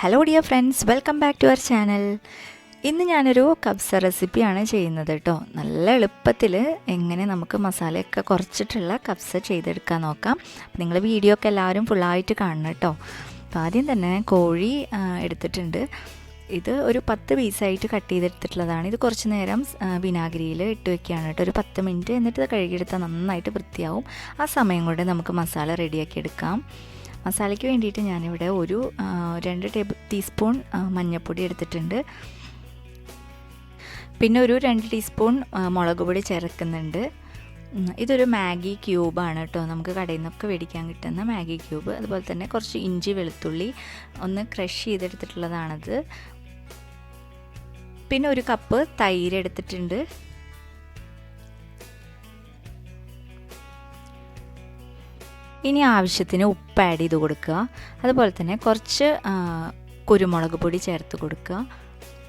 Hello dear friends, welcome back to our channel. ഇന്ന് ഞാനൊരു കബ്സ റെസിപ്പിയാണ് ചെയ്യുന്നത് കേട്ടോ. നല്ല എളുപ്പത്തിൽ എങ്ങനെ നമുക്ക് മസാലയൊക്കെ കുറച്ചിട്ടുള്ള കബ്സ ചെയ്തെടുക്കാൻ നോക്കാം. അപ്പോൾ നിങ്ങൾ വീഡിയോ ഒക്കെ എല്ലാവരും ഫുള്ളായിട്ട് കാണണം കേട്ടോ. അപ്പോൾ ആദ്യം തന്നെ കോഴി എടുത്തിട്ടുണ്ട്. ഇത് ഒരു 10 പീസായിട്ട് കട്ട് ചെയ്തെടുത്തിട്ടുള്ളതാണ്. ഇത് കുറച്ച് നേരം വിനാഗിരിയിൽ ഇട്ട് വെക്കുകയാണ് കേട്ടോ, ഒരു 10 മിനിറ്റ്. എന്നിട്ട് ഇത് കഴുകിയെടുത്താൽ നന്നായിട്ട് വൃത്തിയാവും. ആ സമയം കൊണ്ട് നമുക്ക് മസാല റെഡിയാക്കി എടുക്കാം. മസാലയ്ക്ക് വേണ്ടിയിട്ട് ഞാനിവിടെ ഒരു 2 ടീസ്പൂൺ മഞ്ഞൾപ്പൊടി എടുത്തിട്ടുണ്ട്. പിന്നെ ഒരു 2 ടീസ്പൂൺ മുളക് പൊടി ചേർക്കുന്നുണ്ട്. ഇതൊരു മാഗി ക്യൂബാണ് കേട്ടോ, നമുക്ക് കടയിൽ നിന്നൊക്കെ മേടിക്കാൻ കിട്ടുന്ന മാഗി ക്യൂബ്. അതുപോലെ തന്നെ കുറച്ച് ഇഞ്ചി വെളുത്തുള്ളി ഒന്ന് ക്രഷ് ചെയ്തെടുത്തിട്ടുള്ളതാണത്. പിന്നെ ഒരു കപ്പ് തൈര് എടുത്തിട്ടുണ്ട്. ഇനി ആവശ്യത്തിന് ഉപ്പ് ആഡ് ചെയ്ത് കൊടുക്കുക. അതുപോലെ തന്നെ കുറച്ച് കുരുമുളക് പൊടി ചേർത്ത് കൊടുക്കുക.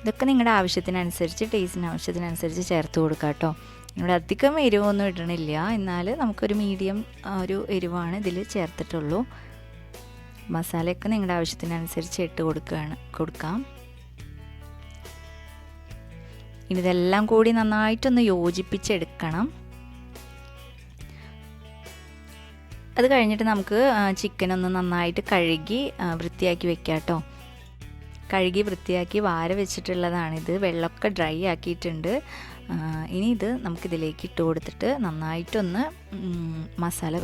ഇതൊക്കെ നിങ്ങളുടെ ആവശ്യത്തിനനുസരിച്ച്, ടേസ്റ്റിന് ആവശ്യത്തിനനുസരിച്ച് ചേർത്ത് കൊടുക്കുക കേട്ടോ. ഇവിടെ അധികം എരിവൊന്നും ഇടണില്ല, എന്നാൽ നമുക്കൊരു മീഡിയം ഒരു എരിവാണ് ഇതിൽ ചേർത്തിട്ടുള്ളൂ. മസാലയൊക്കെ നിങ്ങളുടെ ആവശ്യത്തിനനുസരിച്ച് ഇട്ട് കൊടുക്കാം. ഇനി ഇതെല്ലാം കൂടി നന്നായിട്ടൊന്ന് യോജിപ്പിച്ചെടുക്കണം. അത് കഴിഞ്ഞിട്ട് നമുക്ക് ചിക്കനൊന്ന് നന്നായിട്ട് കഴുകി വൃത്തിയാക്കി വെക്കാം കേട്ടോ. കഴുകി വൃത്തിയാക്കി വാര വെച്ചിട്ടുള്ളതാണിത്. വെള്ളമൊക്കെ ഡ്രൈ ആക്കിയിട്ടുണ്ട്. ഇനി ഇത് നമുക്കിതിലേക്ക് ഇട്ട് കൊടുത്തിട്ട് നന്നായിട്ടൊന്ന് മസാല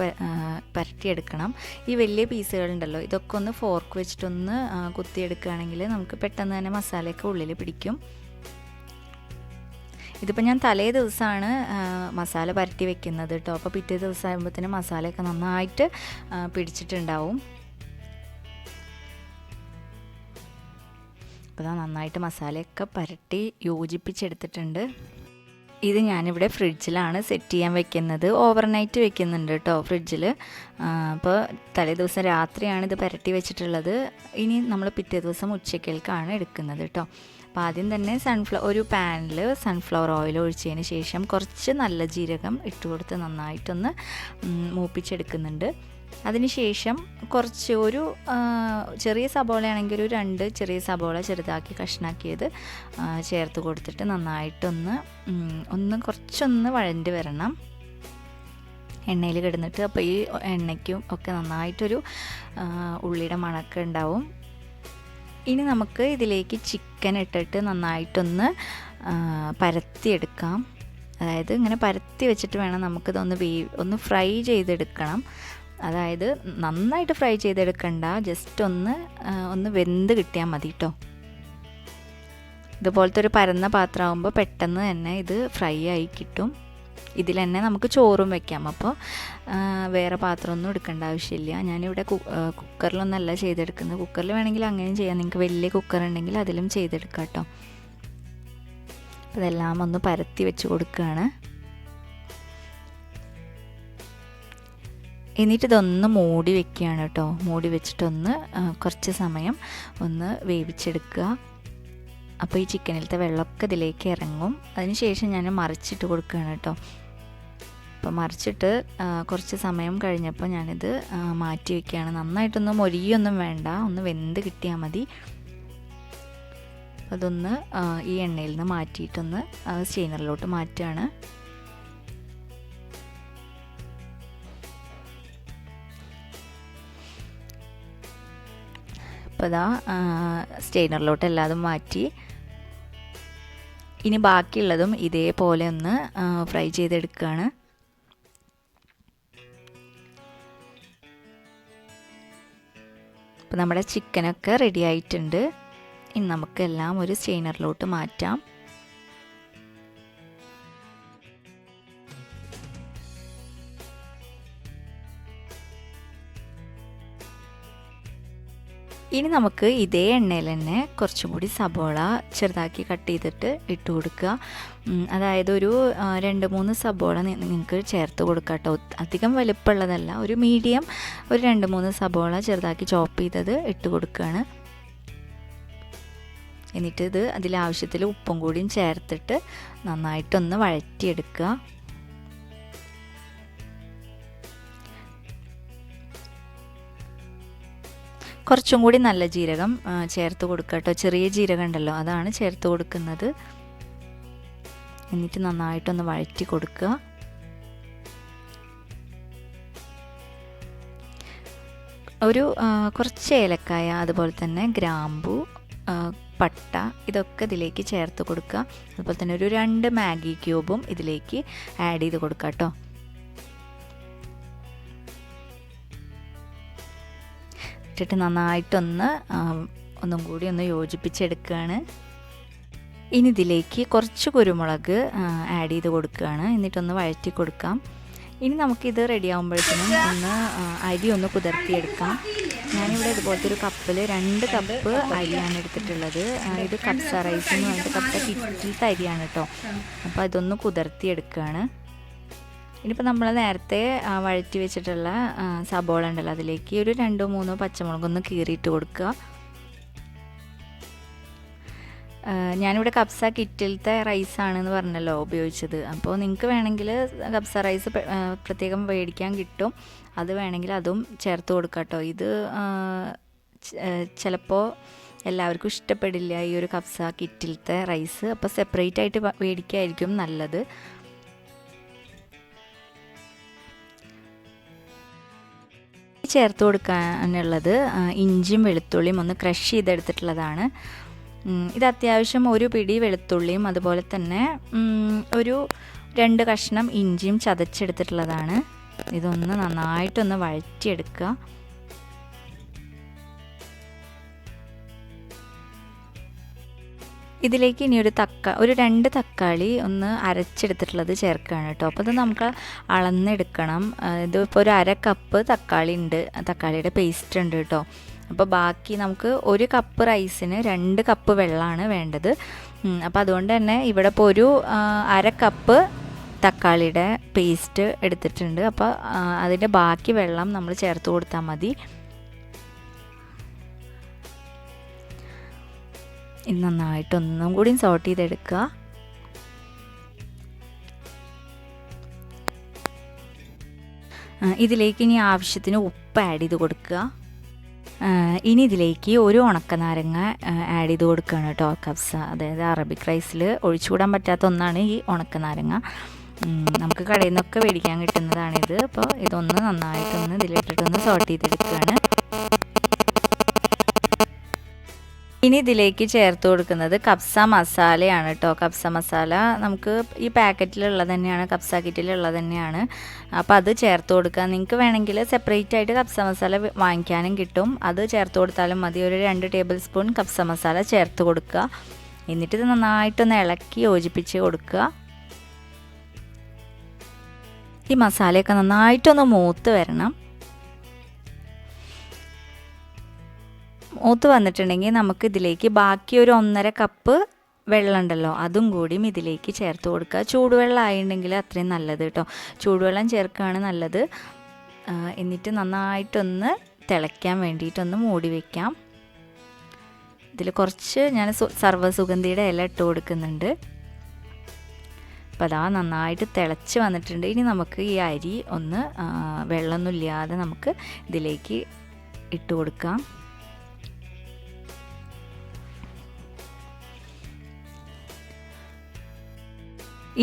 പരട്ടിയെടുക്കണം. ഈ വലിയ പീസുകളുണ്ടല്ലോ, ഇതൊക്കെ ഒന്ന് ഫോർക്ക് വെച്ചിട്ടൊന്ന് കുത്തിയെടുക്കുകയാണെങ്കിൽ നമുക്ക് പെട്ടെന്ന് തന്നെ മസാലയൊക്കെ ഉള്ളിൽ പിടിക്കും. ഇതിപ്പോൾ ഞാൻ തലേ ദിവസമാണ് മസാല പരട്ടി വെക്കുന്നത് കേട്ടോ. അപ്പോൾ പിറ്റേ ദിവസം ആകുമ്പോഴത്തേനും മസാലയൊക്കെ നന്നായിട്ട് പിടിച്ചിട്ടുണ്ടാവും. അപ്പോൾ നന്നായിട്ട് മസാലയൊക്കെ പരട്ടി യോജിപ്പിച്ചെടുത്തിട്ടുണ്ട്. ഇത് ഞാനിവിടെ ഫ്രിഡ്ജിലാണ് സെറ്റ് ചെയ്യാൻ വെക്കുന്നത്. ഓവർനൈറ്റ് വെക്കുന്നുണ്ട് കേട്ടോ ഫ്രിഡ്ജിൽ. അപ്പോൾ തലേ ദിവസം രാത്രിയാണ് ഇത് പരട്ടി വെച്ചിട്ടുള്ളത്. ഇനി നമ്മൾ പിറ്റേ ദിവസം ഉച്ചയ്ക്കേൽക്കാണ് എടുക്കുന്നത് കേട്ടോ. അപ്പോൾ ആദ്യം തന്നെ ഒരു പാനിൽ സൺഫ്ലവർ ഓയിൽ ഒഴിച്ചതിന് ശേഷം കുറച്ച് നല്ല ജീരകം ഇട്ട് കൊടുത്ത് നന്നായിട്ടൊന്ന് മൂപ്പിച്ചെടുക്കുന്നുണ്ട്. അതിനുശേഷം കുറച്ച് ഒരു ചെറിയ സബോളയാണെങ്കിൽ ഒരു 2 ചെറിയ സബോള ചെറുതാക്കി കഷ്ണാക്കിയത് ചേർത്ത് കൊടുത്തിട്ട് നന്നായിട്ടൊന്ന് കുറച്ചൊന്ന് വഴണ്ടി വരണം എണ്ണയിൽ കിടന്നിട്ട്. അപ്പോൾ ഈ എണ്ണയ്ക്കും ഒക്കെ നന്നായിട്ടൊരു ഉള്ളിയുടെ മണക്കം ഉണ്ടാവും. ഇനി നമുക്ക് ഇതിലേക്ക് ചിക്കൻ ഇട്ടിട്ട് നന്നായിട്ടൊന്ന് പരത്തിയെടുക്കാം. അതായത് ഇങ്ങനെ പരത്തി വെച്ചിട്ട് വേണം നമുക്കിതൊന്ന് ഫ്രൈ ചെയ്തെടുക്കണം. അതായത് നന്നായിട്ട് ഫ്രൈ ചെയ്തെടുക്കണ്ട, ജസ്റ്റ് ഒന്ന് വെന്ത് കിട്ടിയാൽ മതി കേട്ടോ. ഇതുപോലത്തെ ഒരു പരന്ന പാത്രമാകുമ്പോൾ പെട്ടെന്ന് തന്നെ ഇത് ഫ്രൈ ആയി കിട്ടും. ഇതിൽ തന്നെ നമുക്ക് ചോറും വെക്കാം. അപ്പോൾ വേറെ പാത്രമൊന്നും എടുക്കേണ്ട ആവശ്യമില്ല. ഞാനിവിടെ കുക്കറിലൊന്നല്ല ചെയ്തെടുക്കുന്നത്. കുക്കറിൽ വേണമെങ്കിൽ അങ്ങനെയും ചെയ്യാം. നിങ്ങൾക്ക് വലിയ കുക്കർ ഉണ്ടെങ്കിൽ അതിലും ചെയ്തെടുക്കാം കേട്ടോ. അപ്പോൾ ഇതെല്ലാം ഒന്ന് പരത്തി വെച്ച് കൊടുക്കുകയാണ്. എന്നിട്ട് ഇതൊന്ന് മൂടി വെക്കുകയാണ് കേട്ടോ. മൂടി വെച്ചിട്ടൊന്ന് കുറച്ച് സമയം ഒന്ന് വേവിച്ചെടുക്കുക. അപ്പോൾ ഈ ചിക്കനിലത്തെ വെള്ളമൊക്കെ ഇതിലേക്ക് ഇറങ്ങും. അതിനുശേഷം ഞാൻ മറിച്ചിട്ട് കൊടുക്കുകയാണ് കേട്ടോ. അപ്പോൾ മറിച്ചിട്ട് കുറച്ച് സമയം കഴിഞ്ഞപ്പോൾ ഞാനിത് മാറ്റി വയ്ക്കുകയാണ്. നന്നായിട്ടൊന്ന് മൊരിയൊന്നും വേണ്ട, ഒന്ന് വെന്ത് കിട്ടിയാൽ മതി. അതൊന്ന് ഈ എണ്ണയിൽ നിന്ന് മാറ്റിയിട്ടൊന്ന് സ്റ്റെയിനറിലോട്ട് മാറ്റുകയാണ്. അപ്പോൾ ഇതാ സ്റ്റെയിനറിലോട്ട് എല്ലാതും മാറ്റി. ഇനി ബാക്കിയുള്ളതും ഇതേപോലെ ഒന്ന് ഫ്രൈ ചെയ്തെടുക്കുകയാണ്. അപ്പോൾ നമ്മുടെ ചിക്കനൊക്കെ റെഡി ആയിട്ടുണ്ട്. ഇനി നമുക്കെല്ലാം ഒരു സ്റ്റെയിനറിലോട്ട് മാറ്റാം. ഇനി നമുക്ക് ഇതേ എണ്ണയിൽ തന്നെ കുറച്ചും കൂടി സബോള ചെറുതാക്കി കട്ട് ചെയ്തിട്ട് ഇട്ട് കൊടുക്കുക. അതായത് ഒരു 2-3 സബോള നിങ്ങൾക്ക് ചേർത്ത് കൊടുക്കുക കേട്ടോ. അധികം വലുപ്പമുള്ളതല്ല, ഒരു മീഡിയം ഒരു 2-3 സബോള ചെറുതാക്കി ചോപ്പ് ചെയ്തത് ഇട്ട് കൊടുക്കുകയാണ്. എന്നിട്ട് ഇത് അതിലാവശ്യത്തിൽ ഉപ്പും കൂടിയും ചേർത്തിട്ട് നന്നായിട്ടൊന്ന് വഴറ്റിയെടുക്കുക. കുറച്ചും കൂടി നല്ല ജീരകം ചേർത്ത് കൊടുക്കുക കേട്ടോ. ചെറിയ ജീരകം ഉണ്ടല്ലോ, അതാണ് ചേർത്ത് കൊടുക്കുന്നത്. എന്നിട്ട് നന്നായിട്ടൊന്ന് വഴറ്റി കൊടുക്കുക. ഒരു കുറച്ച് ഏലക്കായ, അതുപോലെ തന്നെ ഗ്രാമ്പു, പട്ട, ഇതൊക്കെ ഇതിലേക്ക് ചേർത്ത് കൊടുക്കുക. അതുപോലെ തന്നെ ഒരു 2 മാഗി ക്യൂബും ഇതിലേക്ക് ആഡ് ചെയ്ത് കൊടുക്കുക കേട്ടോ. ഇട്ടിട്ട് നന്നായിട്ടൊന്ന് ഒന്നും കൂടി ഒന്ന് യോജിപ്പിച്ചെടുക്കുകയാണ്. ഇനി ഇതിലേക്ക് കുറച്ച് കുരുമുളക് ആഡ് ചെയ്ത് കൊടുക്കുകയാണ്. എന്നിട്ടൊന്ന് വഴറ്റി കൊടുക്കാം. ഇനി നമുക്കിത് റെഡി ആകുമ്പോഴത്തേനും ഒന്ന് അരി ഒന്ന് കുതിർത്തിയെടുക്കാം. ഞാനിവിടെ ഇതുപോലത്തെ ഒരു കപ്പിൽ 2 കപ്പ് അരിയാണ് എടുത്തിട്ടുള്ളത്. ഇത് കബ്സ റൈസ് എന്ന് പറഞ്ഞിട്ട് കബ്സ കിറ്റിലത്തെ അരിയാണ് കേട്ടോ. അപ്പോൾ ഇതൊന്ന് കുതിർത്തിയെടുക്കുകയാണ്. ഇനിയിപ്പോൾ നമ്മൾ നേരത്തെ വഴറ്റി വെച്ചിട്ടുള്ള സബോള ഉണ്ടല്ലോ, അതിലേക്ക് ഒരു 2-3 പച്ചമുളകൊന്ന് കീറിയിട്ട് കൊടുക്കുക. ഞാനിവിടെ കബ്സ കിറ്റിലത്തെ റൈസാണെന്ന് പറഞ്ഞല്ലോ ഉപയോഗിച്ചത്. അപ്പോൾ നിങ്ങൾക്ക് വേണമെങ്കിൽ കബ്സ റൈസ് പ്രത്യേകം മേടിക്കാൻ കിട്ടും, അത് വേണമെങ്കിൽ അതും ചേർത്ത് കൊടുക്കാം കേട്ടോ. ഇത് ചിലപ്പോൾ എല്ലാവർക്കും ഇഷ്ടപ്പെടില്ല ഈ ഒരു കബ്സ കിറ്റിലത്തെ റൈസ്. അപ്പോൾ സെപ്പറേറ്റ് ആയിട്ട് മേടിക്കായിരിക്കും നല്ലത്. ചേർത്ത് കൊടുക്കാനുള്ളത് ഇഞ്ചിയും വെളുത്തുള്ളിയും ഒന്ന് ക്രഷ് ചെയ്തെടുത്തിട്ടുള്ളതാണ്. ഇത് അത്യാവശ്യം ഒരു പിടി വെളുത്തുള്ളിയും അതുപോലെ തന്നെ ഒരു 2 കഷ്ണം ഇഞ്ചിയും ചതച്ചെടുത്തിട്ടുള്ളതാണ്. ഇതൊന്ന് നന്നായിട്ടൊന്ന് വഴറ്റിയെടുക്കുക. ഇതിലേക്ക് ഇനി ഒരു 2 തക്കാളി ഒന്ന് അരച്ചെടുത്തിട്ടുള്ളത് ചേർക്കുകയാണ് കേട്ടോ. അപ്പോൾ ഇത് നമുക്ക് അളന്നെടുക്കണം. ഇതിപ്പോൾ ഒരു 1/2 കപ്പ് തക്കാളി ഉണ്ട്, തക്കാളിയുടെ പേസ്റ്റ് ഉണ്ട് കേട്ടോ. അപ്പോൾ ബാക്കി നമുക്ക് 1 കപ്പ് റൈസിന് 2 കപ്പ് വെള്ളമാണ് വേണ്ടത്. അപ്പോൾ അതുകൊണ്ട് തന്നെ ഇവിടെ ഇപ്പോൾ ഒരു 1/2 കപ്പ് തക്കാളിയുടെ പേസ്റ്റ് എടുത്തിട്ടുണ്ട്. അപ്പോൾ അതിൻ്റെ ബാക്കി വെള്ളം നമ്മൾ ചേർത്ത് കൊടുത്താൽ മതി. ഇത് നന്നായിട്ടൊന്നും കൂടി സോട്ട് ചെയ്തെടുക്കുക. ഇതിലേക്ക് ഇനി ആവശ്യത്തിന് ഉപ്പ് ആഡ് ചെയ്ത് കൊടുക്കുക. ഇനി ഇതിലേക്ക് ഒരു ഉണക്കനാരങ്ങ ആഡ് ചെയ്ത് കൊടുക്കുകയാണ് കേട്ടോ. കബ്സ അതായത് അറബിക് റൈസിൽ ഒഴിച്ചുകൂടാൻ പറ്റാത്ത ഒന്നാണ് ഈ ഉണക്കനാരങ്ങ. നമുക്ക് കടയിൽ നിന്നൊക്കെ മേടിക്കാൻ കിട്ടുന്നതാണിത്. അപ്പോൾ ഇതൊന്ന് നന്നായിട്ടൊന്ന് ഇതിലിട്ടിട്ടൊന്ന് സോട്ട് ചെയ്തെടുക്കുകയാണ്. ഇനി ഇതിലേക്ക് ചേർത്ത് കൊടുക്കുന്നത് കബ്സ മസാലയാണ് കേട്ടോ. കബ്സ മസാല നമുക്ക് ഈ പാക്കറ്റിലുള്ളത് തന്നെയാണ്, കബ്സ കിറ്റിലുള്ളത് തന്നെയാണ്. അപ്പോൾ അത് ചേർത്ത് കൊടുക്കുക. നിങ്ങൾക്ക് വേണമെങ്കിൽ സെപ്പറേറ്റ് ആയിട്ട് കബ്സ മസാല വാങ്ങിക്കാനും കിട്ടും, അത് ചേർത്ത് കൊടുത്താലും മതി. ഒരു 2 ടേബിൾ സ്പൂൺ കബ്സ മസാല ചേർത്ത് കൊടുക്കുക. എന്നിട്ട് ഇത് നന്നായിട്ടൊന്ന് ഇളക്കി യോജിപ്പിച്ച് കൊടുക്കുക. ഈ മസാലയൊക്കെ നന്നായിട്ടൊന്ന് മൂത്ത് വരണം. മൂത്ത് വന്നിട്ടുണ്ടെങ്കിൽ നമുക്ക് ഇതിലേക്ക് ബാക്കി ഒരു 1.5 കപ്പ് വെള്ളം ഉണ്ടല്ലോ, അതും കൂടിയും ഇതിലേക്ക് ചേർത്ത് കൊടുക്കുക. ചൂടുവെള്ളം ആയിട്ടുണ്ടെങ്കിൽ അത്രയും നല്ലത് കേട്ടോ. ചൂടുവെള്ളം ചേർക്കുകയാണ് നല്ലത്. എന്നിട്ട് നന്നായിട്ടൊന്ന് തിളയ്ക്കാൻ വേണ്ടിയിട്ടൊന്ന് മൂടി വയ്ക്കാം. ഇതിൽ കുറച്ച് ഞാൻ സർവ്വസുഗന്ധിയുടെ ഇല ഇട്ട് കൊടുക്കുന്നുണ്ട്. അപ്പോൾ അതാ നന്നായിട്ട് തിളച്ച് വന്നിട്ടുണ്ട്. ഇനി നമുക്ക് ഈ അരി ഒന്ന് വെള്ളമൊന്നും ഇല്ലാതെ നമുക്ക് ഇതിലേക്ക് ഇട്ട് കൊടുക്കാം.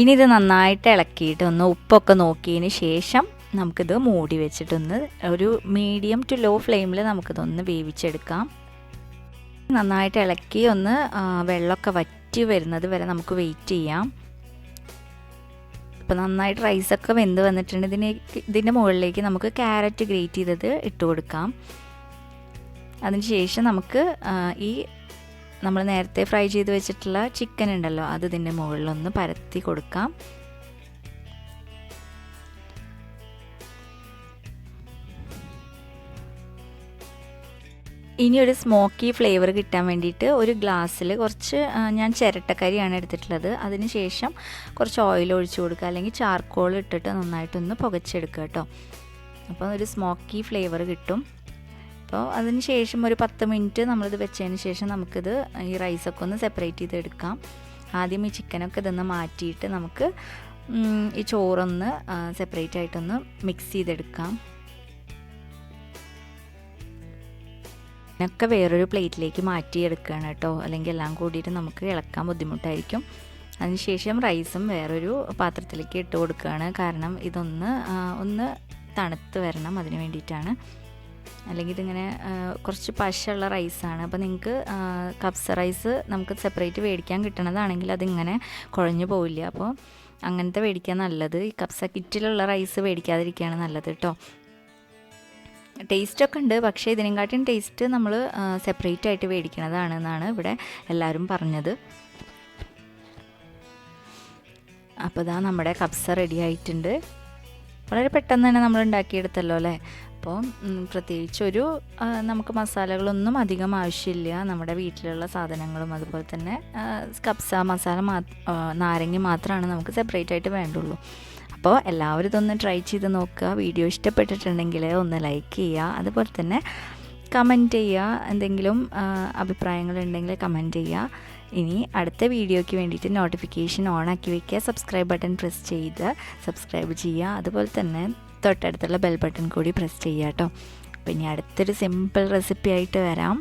ഇനി ഇത് നന്നായിട്ട് ഇളക്കിയിട്ട് ഒന്ന് ഉപ്പൊക്കെ നോക്കിയതിന് ശേഷം നമുക്കിത് മൂടി വെച്ചിട്ടൊന്ന് ഒരു മീഡിയം ടു ലോ ഫ്ലെയിമിൽ നമുക്കിതൊന്ന് വേവിച്ചെടുക്കാം. നന്നായിട്ട് ഇളക്കി ഒന്ന് വെള്ളമൊക്കെ വറ്റി വരുന്നത് വരെ നമുക്ക് വെയിറ്റ് ചെയ്യാം. ഇപ്പോൾ നന്നായിട്ട് റൈസൊക്കെ വെന്ത് വന്നിട്ടുണ്ട്. ഇതിൻ്റെ മുകളിലേക്ക് നമുക്ക് ക്യാരറ്റ് ഗ്രേറ്റ് ചെയ്തത് ഇട്ട് കൊടുക്കാം. അതിന് ശേഷം നമുക്ക് ഈ നമ്മൾ നേരത്തെ ഫ്രൈ ചെയ്ത് വെച്ചിട്ടുള്ള ചിക്കൻ ഉണ്ടല്ലോ, അത് ഇതിൻ്റെ മുകളിലൊന്ന് പരത്തി കൊടുക്കാം. ഇനി ഒരു സ്മോക്കി ഫ്ലേവർ കിട്ടാൻ വേണ്ടിയിട്ട് ഒരു ഗ്ലാസ്സിൽ കുറച്ച് ഞാൻ ചിരട്ടക്കരിയാണ് എടുത്തിട്ടുള്ളത്. അതിന് ശേഷം കുറച്ച് ഓയിൽ ഒഴിച്ച് കൊടുക്കുക, അല്ലെങ്കിൽ ചാർക്കോൾ ഇട്ടിട്ട് നന്നായിട്ടൊന്ന് പുകച്ചെടുക്കുക കേട്ടോ. അപ്പോൾ ഒരു സ്മോക്കി ഫ്ലേവർ കിട്ടും. അപ്പോൾ അതിന് ശേഷം ഒരു 10 മിനിറ്റ് നമ്മളിത് വെച്ചതിന് ശേഷം നമുക്കിത് ഈ റൈസൊക്കെ ഒന്ന് സെപ്പറേറ്റ് ചെയ്തെടുക്കാം. ആദ്യം ഈ ചിക്കനൊക്കെ ഇതൊന്ന് മാറ്റിയിട്ട് നമുക്ക് ഈ ചോറൊന്ന് സെപ്പറേറ്റ് ആയിട്ടൊന്ന് മിക്സ് ചെയ്തെടുക്കാം. ഇതിനൊക്കെ വേറൊരു പ്ലേറ്റിലേക്ക് മാറ്റിയെടുക്കുകയാണ് കേട്ടോ, അല്ലെങ്കിൽ എല്ലാം കൂടിയിട്ട് നമുക്ക് ഇളക്കാൻ ബുദ്ധിമുട്ടായിരിക്കും. അതിനുശേഷം റൈസും വേറൊരു പാത്രത്തിലേക്ക് ഇട്ട് കൊടുക്കുകയാണ്. കാരണം ഒന്ന് തണുത്ത് വരണം, അതിന് വേണ്ടിയിട്ടാണ്. അല്ലെങ്കിൽ ഇതിങ്ങനെ കുറച്ച് പശയുള്ള റൈസാണ്. അപ്പോൾ നിങ്ങൾക്ക് കബ്സ റൈസ് നമുക്ക് സെപ്പറേറ്റ് മേടിക്കാൻ കിട്ടണതാണെങ്കിൽ അതിങ്ങനെ കുഴഞ്ഞു പോവില്ല. അപ്പോൾ അങ്ങനത്തെ മേടിക്കാൻ നല്ലത്. ഈ കബ്സ കിറ്റിലുള്ള റൈസ് മേടിക്കാതിരിക്കുകയാണ് നല്ലത് കേട്ടോ. ടേസ്റ്റൊക്കെ ഉണ്ട്, പക്ഷേ ഇതിനെക്കാട്ടിയും ടേസ്റ്റ് നമ്മൾ സെപ്പറേറ്റ് ആയിട്ട് മേടിക്കണതാണ് എന്നാണ് ഇവിടെ എല്ലാവരും പറഞ്ഞത്. അപ്പോൾ ഇതാ നമ്മുടെ കബ്സ റെഡി ആയിട്ടുണ്ട്. വളരെ പെട്ടെന്ന് തന്നെ നമ്മൾ ഉണ്ടാക്കിയെടുത്തല്ലോ അല്ലേ. അപ്പോൾ പ്രത്യേകിച്ചൊരു നമുക്ക് മസാലകളൊന്നും അധികം ആവശ്യമില്ല. നമ്മുടെ വീട്ടിലുള്ള സാധനങ്ങളും അതുപോലെ തന്നെ കബ്സ മസാല നാരങ്ങ മാത്രമാണ് നമുക്ക് സെപ്പറേറ്റ് ആയിട്ട് വേണ്ടുള്ളൂ. അപ്പോൾ എല്ലാവരും ഇതൊന്ന് ട്രൈ ചെയ്ത് നോക്കുക. വീഡിയോ ഇഷ്ടപ്പെട്ടിട്ടുണ്ടെങ്കിൽ ഒന്ന് ലൈക്ക് ചെയ്യുക, അതുപോലെ തന്നെ കമൻറ്റ് ചെയ്യുക. എന്തെങ്കിലും അഭിപ്രായങ്ങളുണ്ടെങ്കിൽ കമൻറ്റ് ചെയ്യുക. ഇനി അടുത്ത വീഡിയോയ്ക്ക് വേണ്ടിയിട്ട് നോട്ടിഫിക്കേഷൻ ഓൺ ആക്കി വയ്ക്കുക. സബ്സ്ക്രൈബ് ബട്ടൺ പ്രസ് ചെയ്ത് സബ്സ്ക്രൈബ് ചെയ്യുക. അതുപോലെ തന്നെ തൊട്ടടുത്തുള്ള ബെൽ ബട്ടൺ കൂടി പ്രസ് ചെയ്യുക കേട്ടോ. അപ്പോൾ ഇനി അടുത്തൊരു സിമ്പിൾ റെസിപ്പി ആയിട്ട് വരാം.